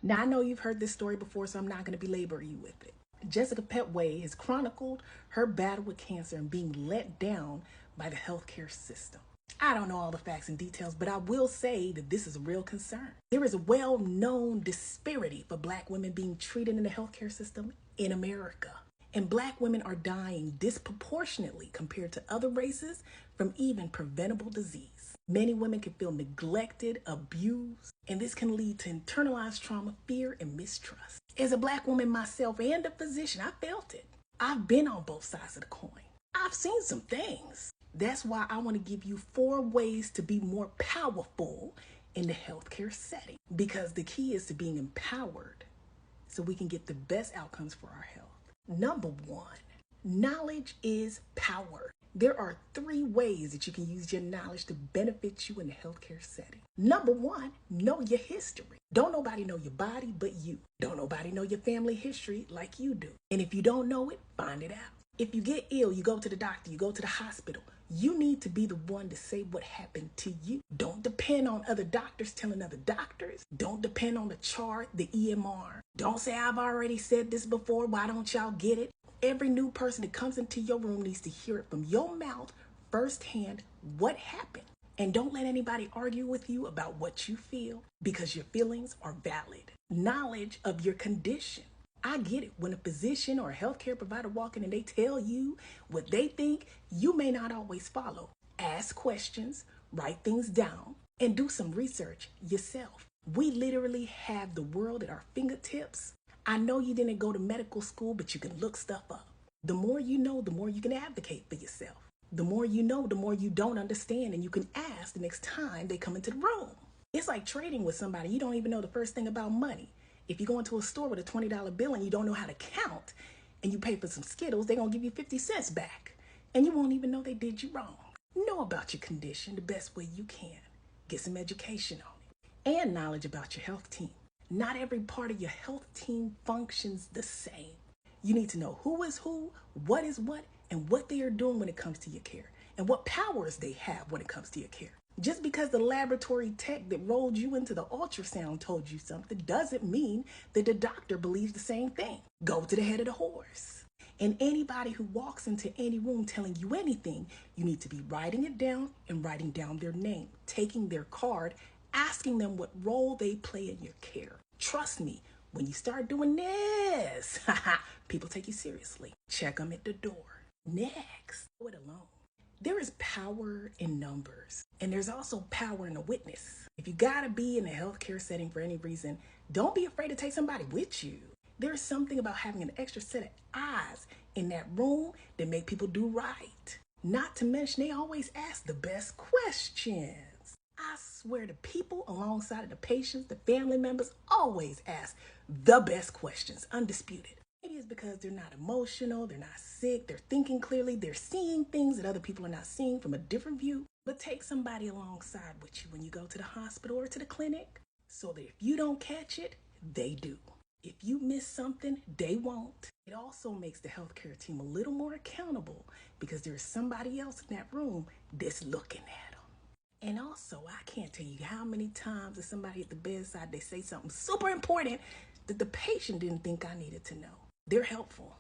Now, I know you've heard this story before, so I'm not going to belabor you with it. Jessica Petway has chronicled her battle with cancer and being let down by the healthcare system. I don't know all the facts and details, but I will say that this is a real concern. There is a well-known disparity for Black women being treated in the healthcare system in America. And Black women are dying disproportionately compared to other races from even preventable disease. Many women can feel neglected, abused, and this can lead to internalized trauma, fear, and mistrust. As a Black woman myself and a physician, I felt it. I've been on both sides of the coin. I've seen some things. That's why I want to give you 4 ways to be more powerful in the healthcare setting. Because the key is to being empowered so we can get the best outcomes for our health. Number 1, knowledge is power. There are 3 ways that you can use your knowledge to benefit you in the healthcare setting. Number 1, know your history. Don't nobody know your body but you. Don't nobody know your family history like you do. And if you don't know it, find it out. If you get ill, you go to the doctor, you go to the hospital. You need to be the one to say what happened to you. Don't depend on other doctors telling other doctors. Don't depend on the chart, the EMR. Don't say, I've already said this before. Why don't y'all get it? Every new person that comes into your room needs to hear it from your mouth firsthand what happened. And don't let anybody argue with you about what you feel because your feelings are valid. Knowledge of your condition. I get it. When a physician or a healthcare provider walk in and they tell you what they think, you may not always follow. Ask questions, write things down, and do some research yourself. We literally have the world at our fingertips. I know you didn't go to medical school, but you can look stuff up. The more you know, the more you can advocate for yourself. The more you know, the more you don't understand, and you can ask the next time they come into the room. It's like trading with somebody. You don't even know the first thing about money. If you go into a store with a $20 bill and you don't know how to count and you pay for some Skittles, they're going to give you 50 cents back. And you won't even know they did you wrong. Know about your condition the best way you can. Get some education on it. And knowledge about your health team. Not every part of your health team functions the same. You need to know who is who, what is what, and what they are doing when it comes to your care. And what powers they have when it comes to your care. Just because the laboratory tech that rolled you into the ultrasound told you something doesn't mean that the doctor believes the same thing. Go to the head of the horse. And anybody who walks into any room telling you anything, you need to be writing it down and writing down their name, taking their card, asking them what role they play in your care. Trust me, when you start doing this, people take you seriously. Check them at the door. Next, go it alone. There is power in numbers, and there's also power in a witness. If you gotta be in a healthcare setting for any reason, don't be afraid to take somebody with you. There's something about having an extra set of eyes in that room that make people do right. Not to mention, they always ask the best questions. I swear the people alongside of the patients, the family members, always ask the best questions, undisputed. Maybe it's because they're not emotional, they're not sick, they're thinking clearly, they're seeing things that other people are not seeing from a different view. But take somebody alongside with you when you go to the hospital or to the clinic so that if you don't catch it, they do. If you miss something, they won't. It also makes the healthcare team a little more accountable because there's somebody else in that room that's looking at them. And also, I can't tell you how many times there's somebody at the bedside, they say something super important that the patient didn't think I needed to know. They're helpful.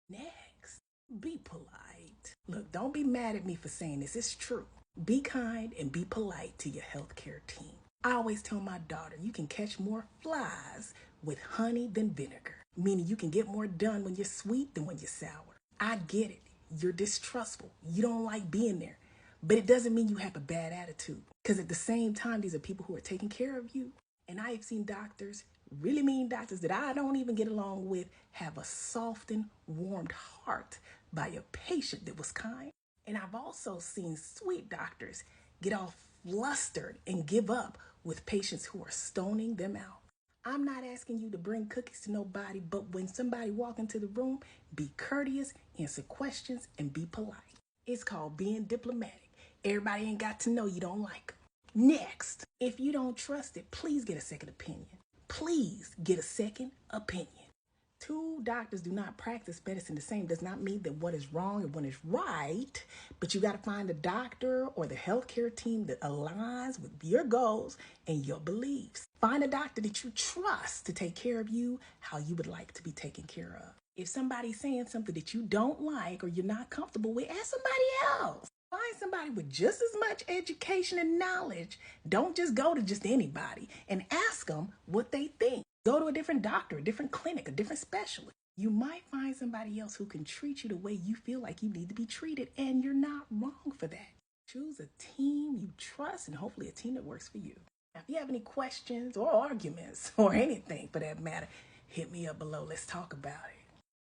Next, be polite. Look, don't be mad at me for saying this. It's true. Be kind and be polite to your healthcare team. I always tell my daughter, you can catch more flies with honey than vinegar. Meaning you can get more done when you're sweet than when you're sour. I get it. You're distrustful. You don't like being there. But it doesn't mean you have a bad attitude. Because at the same time, these are people who are taking care of you. And I have seen doctors, really mean doctors that I don't even get along with, have a softened, warmed heart by a patient that was kind. And I've also seen sweet doctors get all flustered and give up with patients who are stoning them out. I'm not asking you to bring cookies to nobody, but when somebody walk into the room, be courteous, answer questions, and be polite. It's called being diplomatic. Everybody ain't got to know you don't like them. Next, if you don't trust it, please get a second opinion. Please get a second opinion. Two doctors do not practice medicine the same. Does not mean that one is wrong and one is right, but you got to find a doctor or the healthcare team that aligns with your goals and your beliefs. Find a doctor that you trust to take care of you how you would like to be taken care of. If somebody's saying something that you don't like or you're not comfortable with, ask somebody else. Find somebody with just as much education and knowledge. Don't just go to just anybody and ask them what they think. Go to a different doctor, a different clinic, a different specialist. You might find somebody else who can treat you the way you feel like you need to be treated, and you're not wrong for that. Choose a team you trust and hopefully a team that works for you. Now, if you have any questions or arguments or anything for that matter, hit me up below. Let's talk about it.